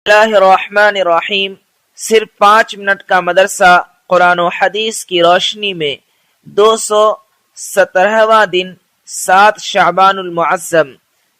اللہ الرحمن الرحیم۔ صرف 5 منٹ کا مدرسہ قرآن و حدیث کی روشنی میں 217واں دن 7 شعبان المعظم۔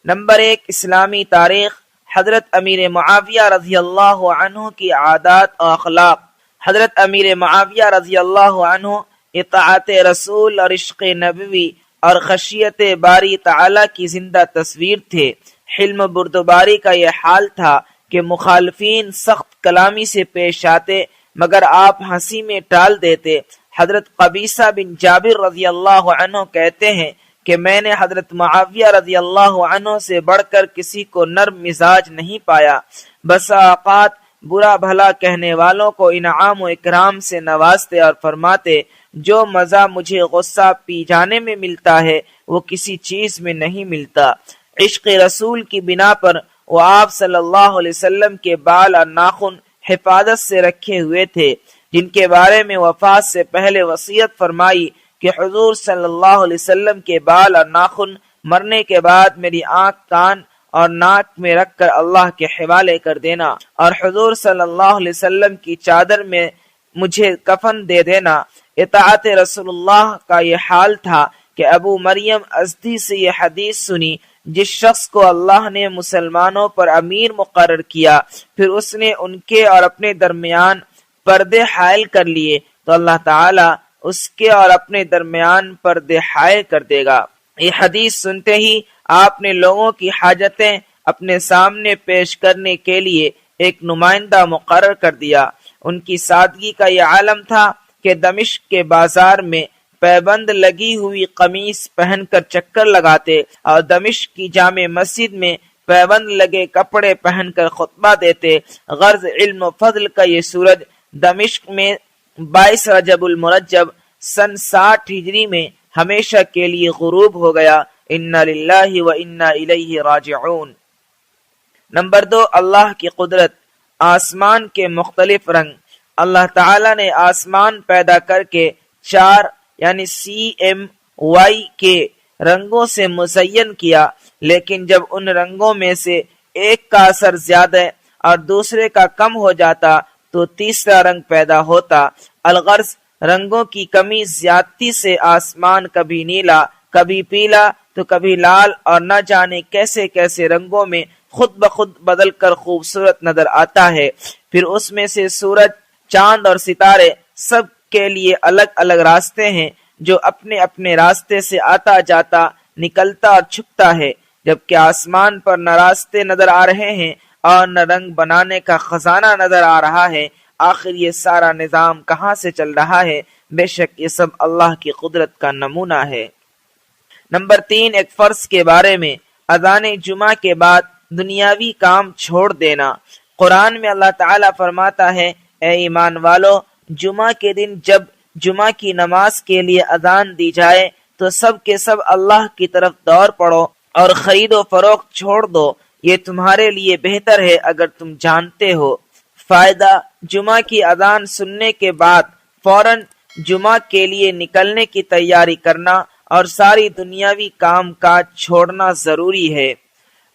نمبر 1، اسلامی تاریخ۔ حضرت امیر معاویہ رضی اللہ عنہ کی عادات و اخلاق۔ حضرت امیر معاویہ رضی اللہ عنہ اطاعت رسول اور عشق نبوی اور خشیت باری تعالی کی زندہ تصویر تھے۔ حلم بردباری کا یہ حال تھا کہ مخالفین سخت کلامی سے پیش آتے مگر آپ ہنسی میں ٹال دیتے۔ حضرت قبیصہ بن جابر رضی اللہ عنہ کہتے ہیں کہ میں نے حضرت معاویہ رضی اللہ عنہ سے بڑھ کر کسی کو نرم مزاج نہیں پایا۔ بسا اوقات برا بھلا کہنے والوں کو انعام و اکرام سے نوازتے اور فرماتے، جو مزہ مجھے غصہ پی جانے میں ملتا ہے وہ کسی چیز میں نہیں ملتا۔ عشق رسول کی بنا پر وہ آپ صلی اللہ علیہ وسلم کے بال اور ناخن حفاظت سے رکھے ہوئے تھے، جن کے بارے میں وفات سے پہلے وصیت فرمائی کہ حضور صلی اللہ علیہ وسلم کے بال اور ناخن مرنے کے بعد میری آنکھ، کان اور ناک میں رکھ کر اللہ کے حوالے کر دینا، اور حضور صلی اللہ علیہ وسلم کی چادر میں مجھے کفن دے دینا۔ اطاعت رسول اللہ کا یہ حال تھا کہ ابو مریم ازدی سے یہ حدیث سنی، جس شخص کو اللہ نے مسلمانوں پر امیر مقرر کیا پھر اس نے ان کے اور اپنے درمیان پردے حائل کر لیے تو اللہ تعالی اس کے اور اپنے درمیان پردے حائل کر دے گا۔ یہ حدیث سنتے ہی آپ نے لوگوں کی حاجتیں اپنے سامنے پیش کرنے کے لیے ایک نمائندہ مقرر کر دیا۔ ان کی سادگی کا یہ عالم تھا کہ دمشق کے بازار میں پیبند لگی ہوئی قمیص پہن کر چکر لگاتے اور دمشق کی جامع مسجد میں پیبند لگے کپڑے پہن کر خطبہ دیتے۔ غرض علم و فضل کا یہ سورج دمشق میں 22 رجب المرجب سن 60 ہجری میں ہمیشہ کے لیے غروب ہو گیا۔ انا للہ و انا الیہ راجعون۔ نمبر 2، اللہ کی قدرت۔ آسمان کے مختلف رنگ۔ اللہ تعالی نے آسمان پیدا کر کے 4 یعنی CMY کے رنگوں سے مزین کیا، لیکن جب ان رنگوں میں سے ایک کا اثر زیادہ اور دوسرے کا کم ہو جاتا تو تیسرا رنگ پیدا ہوتا۔ الغرض رنگوں کی کمی زیادتی سے آسمان کبھی نیلا، کبھی پیلا تو کبھی لال اور نہ جانے کیسے کیسے رنگوں میں خود بخود بدل کر خوبصورت نظر آتا ہے۔ پھر اس میں سے سورج، چاند اور ستارے سب کے لیے الگ الگ راستے ہیں، جو اپنے اپنے راستے سے آتا جاتا، نکلتا اور چھپتا ہے، جبکہ آسمان پر نہ راستے نظر آ رہے ہیں اور نہ رنگ بنانے کا خزانہ نظر آ رہا ہے۔ آخر یہ سارا نظام کہاں سے چل رہا ہے؟ بے شک یہ سب اللہ کی قدرت کا نمونہ ہے۔ نمبر 3، ایک فرض کے بارے میں۔ اذان جمعہ کے بعد دنیاوی کام چھوڑ دینا۔ قرآن میں اللہ تعالیٰ فرماتا ہے، اے ایمان والو، جمعہ کے دن جب جمعہ کی نماز کے لیے اذان دی جائے تو سب کے سب اللہ کی طرف دوڑ پڑو اور خرید و فروخت چھوڑ دو، یہ تمہارے لیے بہتر ہے اگر تم جانتے ہو۔ فائدہ، جمعہ کی اذان سننے کے بعد فوراً جمعہ کے لیے نکلنے کی تیاری کرنا اور ساری دنیاوی کام کاج چھوڑنا ضروری ہے۔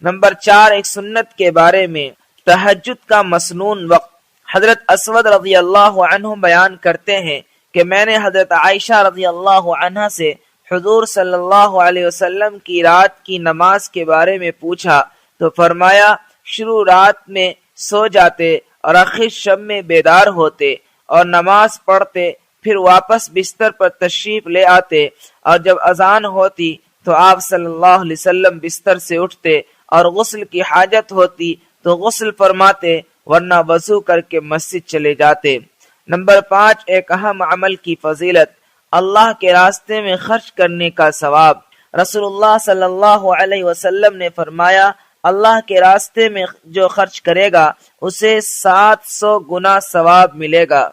نمبر 4، ایک سنت کے بارے میں۔ تہجد کا مسنون وقت۔ حضرت اسود رضی اللہ عنہ بیان کرتے ہیں کہ میں نے حضرت عائشہ رضی اللہ عنہ سے حضور صلی اللہ علیہ وسلم کی رات کی نماز کے بارے میں پوچھا تو فرمایا، شروع رات میں سو جاتے اور آخر شب میں بیدار ہوتے اور نماز پڑھتے، پھر واپس بستر پر تشریف لے آتے، اور جب اذان ہوتی تو آپ صلی اللہ علیہ وسلم بستر سے اٹھتے اور غسل کی حاجت ہوتی تو غسل فرماتے، ورنہ وضو کر کے مسجد چلے جاتے۔ نمبر 5، ایک اہم عمل کی فضیلت۔ اللہ کے راستے میں خرچ کرنے کا ثواب۔ رسول اللہ صلی اللہ علیہ وسلم نے فرمایا، اللہ کے راستے میں جو خرچ کرے گا اسے 700 گنا ثواب ملے گا۔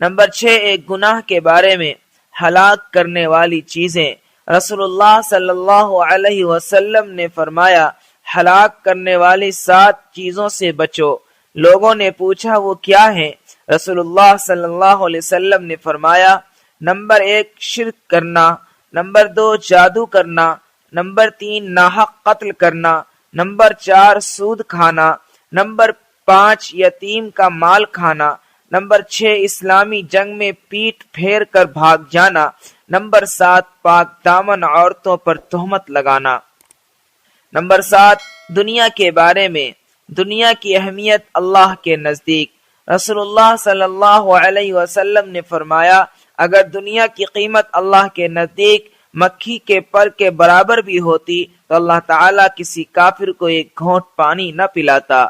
نمبر 6، ایک گناہ کے بارے میں۔ ہلاک کرنے والی چیزیں۔ رسول اللہ صلی اللہ علیہ وسلم نے فرمایا، ہلاک کرنے والی 7 چیزوں سے بچو۔ لوگوں نے پوچھا وہ کیا ہیں؟ رسول اللہ صلی اللہ علیہ وسلم نے فرمایا، نمبر 1 شرک کرنا، نمبر 2 جادو کرنا، نمبر 3 ناحق قتل کرنا، نمبر 4 سود کھانا، نمبر 5 یتیم کا مال کھانا، نمبر 6 اسلامی جنگ میں پیٹ پھیر کر بھاگ جانا، نمبر 7 پاک دامن عورتوں پر تہمت لگانا۔ نمبر 7 دنیا کے بارے میں، دنیا کی اہمیت اللہ کے نزدیک۔ رسول اللہ صلی اللہ علیہ وسلم نے فرمایا، اگر دنیا کی قیمت اللہ کے نزدیک مکھی کے پر کے برابر بھی ہوتی تو اللہ تعالیٰ کسی کافر کو ایک گھونٹ پانی نہ پلاتا۔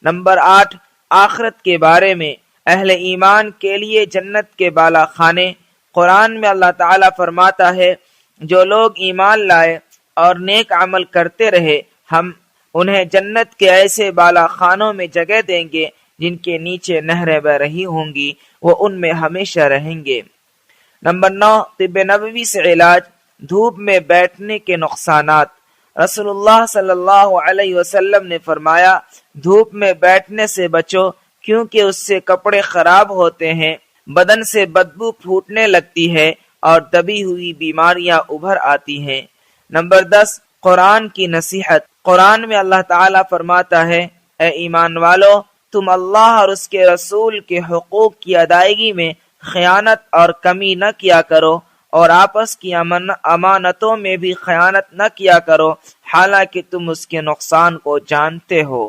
نمبر 8 آخرت کے بارے میں، اہل ایمان کے لیے جنت کے بالا خانے۔ قرآن میں اللہ تعالیٰ فرماتا ہے، جو لوگ ایمان لائے اور نیک عمل کرتے رہے ہم انہیں جنت کے ایسے بالا خانوں میں جگہ دیں گے جن کے نیچے نہریں بہ رہی ہوں گی، وہ ان میں ہمیشہ رہیں گے۔ نمبر 9 طب نبوی سے علاج، دھوپ میں بیٹھنے کے نقصانات۔ رسول اللہ صلی اللہ علیہ وسلم نے فرمایا، دھوپ میں بیٹھنے سے بچو کیونکہ اس سے کپڑے خراب ہوتے ہیں، بدن سے بدبو پھوٹنے لگتی ہے اور دبی ہوئی بیماریاں ابھر آتی ہیں۔ نمبر 10 قرآن کی نصیحت۔ قرآن میں اللہ تعالیٰ فرماتا ہے، اے ایمان والو، تم اللہ اور اس کے رسول کے حقوق کی ادائیگی میں خیانت اور کمی نہ کیا کرو اور آپس کی امانتوں میں بھی خیانت نہ کیا کرو، حالانکہ تم اس کے نقصان کو جانتے ہو۔